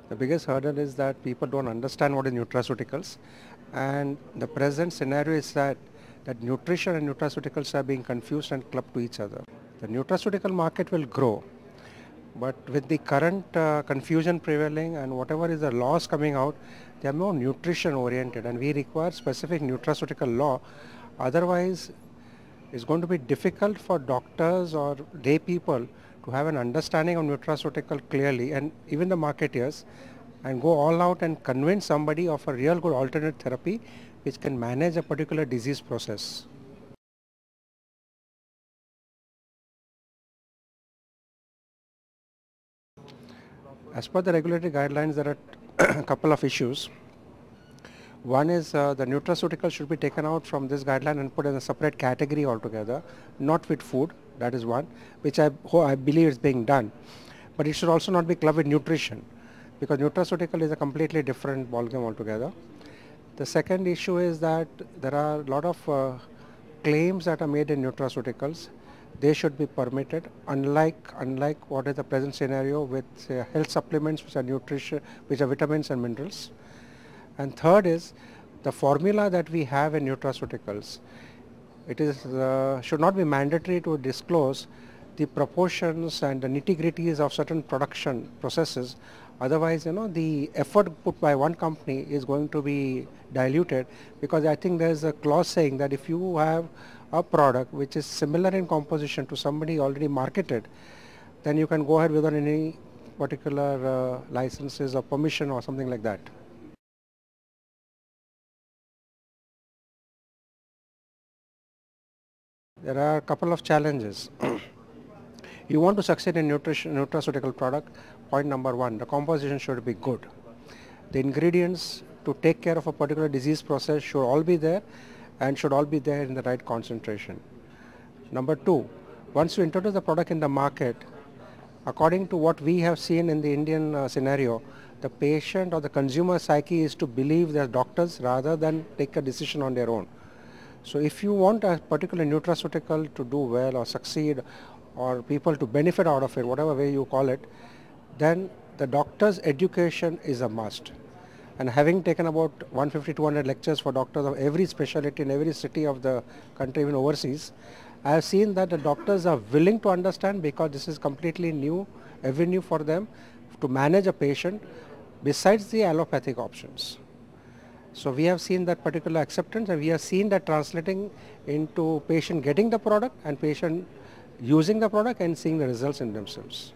The biggest hurdle is that people don't understand what is nutraceuticals, and the present scenario is that nutrition and nutraceuticals are being confused and clubbed to each other. The nutraceutical market will grow, but with the current confusion prevailing and whatever is the laws coming out, they are more nutrition oriented, and we require specific nutraceutical law. Otherwise, it's going to be difficult for doctors or lay people to have an understanding of nutraceutical clearly, and even the marketeers, and go all out and convince somebody of a real good alternate therapy which can manage a particular disease process. As per the regulatory guidelines, there are a couple of issues. One is the nutraceutical should be taken out from this guideline and put in a separate category altogether, not with food. That is one, which I believe is being done. But it should also not be clubbed with nutrition, because nutraceutical is a completely different ballgame altogether. The second issue is that there are a lot of claims that are made in nutraceuticals. They should be permitted, unlike what is the present scenario with health supplements, which are nutrition, which are vitamins and minerals. And third is the formula that we have in nutraceuticals. It is should not be mandatory to disclose the proportions and the nitty-gritties of certain production processes. Otherwise, the effort put by one company is going to be diluted, because I think there is a clause saying that if you have a product which is similar in composition to somebody already marketed, then you can go ahead without any particular licenses or permission or something like that. There are a couple of challenges. You want to succeed in nutraceutical product, point number one, the composition should be good. The ingredients to take care of a particular disease process should all be there, and should all be there in the right concentration. Number two, once you introduce the product in the market, according to what we have seen in the Indian scenario, the patient or the consumer psyche is to believe their doctors rather than take a decision on their own. So if you want a particular nutraceutical to do well or succeed, or people to benefit out of it, whatever way you call it, then the doctor's education is a must. And having taken about 150-200 lectures for doctors of every specialty in every city of the country, even overseas, I have seen that the doctors are willing to understand, because this is completely new avenue for them to manage a patient besides the allopathic options. So we have seen that particular acceptance, and we have seen that translating into patient getting the product and patient using the product and seeing the results in themselves.